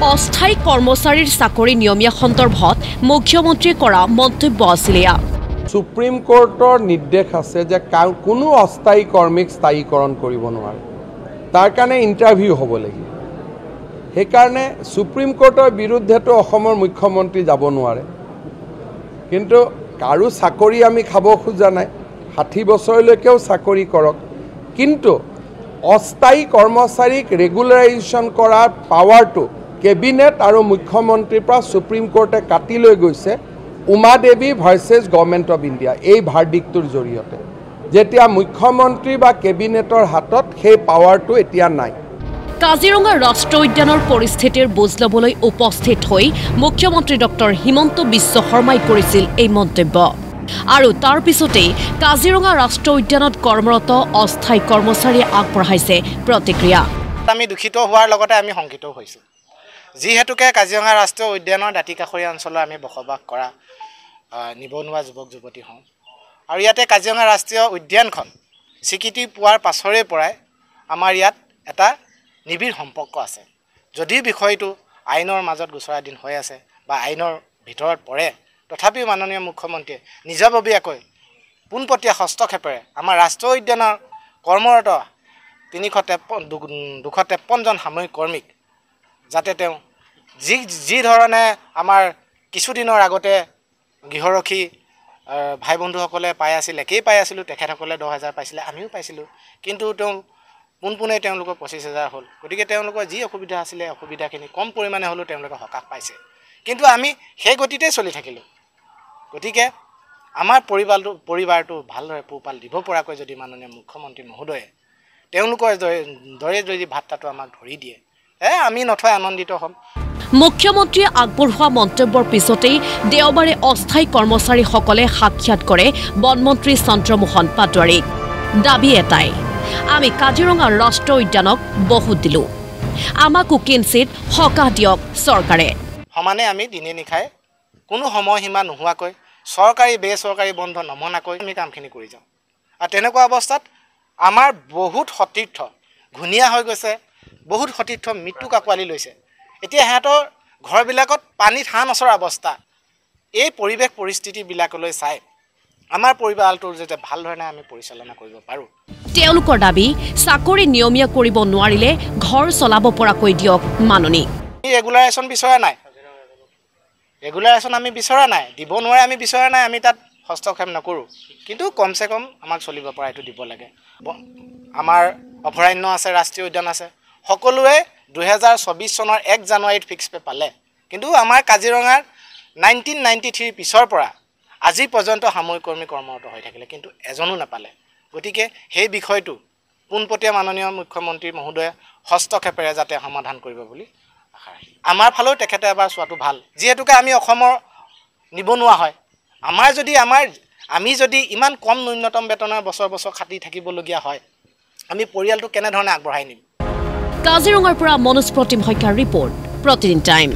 অস্থায়ী কৰ্মচাৰীৰ চাকৰি নিয়মীয়া সন্দৰ্ভত মুখ্যমন্ত্ৰীয়ে কৰা মন্তব্য আছিল এয়া। সুপ্ৰিম কোৰ্টৰ নিৰ্দেশ আছে যে কোনো অস্থায়ী কৰ্মীক স্থায়ীকৰণ কৰিব নোৱাৰে, তাৰ কাৰণে ইণ্টাৰভিউ হ'ব লাগিব। সেইকাৰণে সুপ্ৰিম কোৰ্টৰ বিৰুদ্ধেতো অসমৰ মুখ্যমন্ত্ৰী যাব নোৱাৰে। কিন্তু কাৰো চাকৰি আমি খাব খোজা নাই, 60 বছৰলৈকেও চাকৰি কৰক, কিন্তু অস্থায়ী কৰ্মচাৰীক ৰেগুলাৰাইজেশ্যন কৰাৰ পাৱাৰটো কেবিনেট আৰু মুখ্যমন্ত্ৰীৰ পৰা সুপ্ৰিম কোৰ্টে কাটি লৈ গৈছে উমা দেৱী ভাৰ্চেছ গভৰ্ণমেণ্ট অফ ইণ্ডিয়া এই ভাৰ্ডিক্টৰ জৰিয়তে। যেতিয়া মুখ্যমন্ত্ৰী বা কেবিনেটৰ হাতত সেই পাৱাৰটো এতিয়া নাই। কাজিৰঙা ৰাষ্ট্ৰীয় উদ্যানৰ পৰিস্থিতিৰ বুজ ল'বলৈ উপস্থিত হৈ মুখ্যমন্ত্ৰী ডক্টৰ হিমন্ত বিশ্ব শৰ্মাই কৰিছিল এই মন্তব্য। আৰু তাৰ পিছতেই কাজিৰঙা ৰাষ্ট্ৰীয় উদ্যানত কৰ্মৰত অস্থায়ী কৰ্মচাৰীয়ে আগবঢ়াইছে প্ৰতিক্ৰিয়া। আমি দুখিত হোৱাৰ লগতে আমি শংকিত হৈছোঁ, যিহেতুকে কাজিৰঙা ৰাষ্ট্ৰীয় উদ্যানৰ দাঁতিকাষৰীয়া অঞ্চলত আমি বসবাস কৰা নিবনুৱা যুৱক যুৱতী হওঁ। আৰু ইয়াতে কাজিৰঙা ৰাষ্ট্ৰীয় উদ্যানখন স্বীকৃতি পোৱাৰ পাছৰে পৰাই আমাৰ ইয়াত এটা নিবিড় সম্পৰ্ক আছে। যদিও বিষয়টো আইনৰ মাজত গোচৰাধীন হৈ আছে বা আইনৰ ভিতৰত পৰে, তথাপিও মাননীয় মুখ্যমন্ত্ৰীয়ে নিজাববীয়াকৈ পোনপটীয়া হস্তক্ষেপেৰে আমাৰ ৰাষ্ট্ৰীয় উদ্যানৰ কৰ্মৰত 253জন সামৰিক কৰ্মীক যাতে তেওঁ যি ধৰণে আমাৰ কিছুদিনৰ আগতে গৃহৰক্ষী ভাই বন্ধুসকলে পাই আছিল, একেই পাই আছিলোঁ, তেখেতসকলে 10,000 পাইছিলে, আমিও পাইছিলোঁ, কিন্তু পোনপোনে তেওঁলোকৰ 25,000 হ'ল। গতিকে তেওঁলোকৰ যি অসুবিধা আছিলে অসুবিধাখিনি কম পৰিমাণে হ'লেও তেওঁলোকে সকাহ পাইছে, কিন্তু আমি সেই গতিতেই চলি থাকিলোঁ। গতিকে আমাৰ পৰিবাৰটো ভালদৰে পোহপাল দিব পৰাকৈ যদি মাননীয় মুখ্যমন্ত্ৰী মহোদয়ে তেওঁলোকৰ দৰে যদি ভাত্তাটো আমাক ধৰি দিয়ে, আমি নথৈ আনন্দিত হ'ম। মুখ্যমন্ত্ৰীয়ে আগবঢ়োৱা মন্তব্যৰ পিছতেই দেওবাৰে অস্থায়ী কৰ্মচাৰীসকলে সাক্ষাৎ কৰে বনমন্ত্ৰী চন্দ্ৰমোহন পাটোৱাৰীক। দাবী এটাই, আমি কাজিৰঙা ৰাষ্ট্ৰীয় উদ্যানক বহুত দিলোঁ, আমাকো কিঞ্চিত সকাহ দিয়ক চৰকাৰে। সমানে আমি দিনে নিশাই কোনো সময়সীমা নোহোৱাকৈ চৰকাৰী বেচৰকাৰী বন্ধ নমনাকৈ আমি কামখিনি কৰি যাওঁ। আৰু তেনেকুৱা অৱস্থাত আমাৰ বহুত সতীৰ্থ ঘূণীয়া হৈ গৈছে, বহুত সতীৰ্থ মৃত্যু কাকোৱালি লৈছে। এতিয়া সিহঁতৰ ঘৰবিলাকত পানীত হাঁহ নচৰা অৱস্থা। এই পৰিৱেশ পৰিস্থিতিবিলাকলৈ চাই আমাৰ পৰিয়ালটোৰ যাতে ভাল ধৰণে আমি পৰিচালনা কৰিব পাৰোঁ। তেওঁলোকৰ দাবী, চাকৰি নিয়মীয়া কৰিব নোৱাৰিলে ঘৰ চলাব পৰাকৈ দিয়ক মাননি। ৰেগুলাৰেশ্যন বিচৰা নাই, ৰেগুলাৰেশ্যন আমি বিচৰা নাই, দিব নোৱাৰে আমি বিচৰা নাই, আমি তাত হস্তক্ষেপ নকৰোঁ, কিন্তু কমচে কম আমাক চলিব পৰা এইটো দিব লাগে। আমাৰ অভয়াৰণ্য আছে, ৰাষ্ট্ৰীয় উদ্যান আছে, সকলোৱে 2024 চনৰ 1 জানুৱাৰীত ফিক্স পে পালে, কিন্তু আমাৰ কাজিৰঙাৰ 1993 পিছৰ পৰা আজি পৰ্যন্ত সামৰিক কৰ্মী কৰ্মৰত হৈ থাকিলে, কিন্তু এজনো নাপালে। গতিকে সেই বিষয়টো পোনপটীয়া মাননীয় মুখ্যমন্ত্ৰী মহোদয়ে হস্তক্ষেপেৰে যাতে সমাধান কৰিব বুলি আশা ৰাখিছোঁ। আমাৰ ফালেও তেখেতে এবাৰ চোৱাটো ভাল, যিহেতুকে আমি অসমৰ নিবনুৱা হয়। আমি যদি ইমান কম ন্যূনতম বেতনৰ বছৰ খাটি থাকিবলগীয়া হয়, আমি পৰিয়ালটো কেনেধৰণে আগবঢ়াই নিম। কাজিৰঙাৰ পৰা মনোজ প্ৰতিম শইকীয়াৰ ৰিপৰ্ট, প্ৰতিদিন টাইম।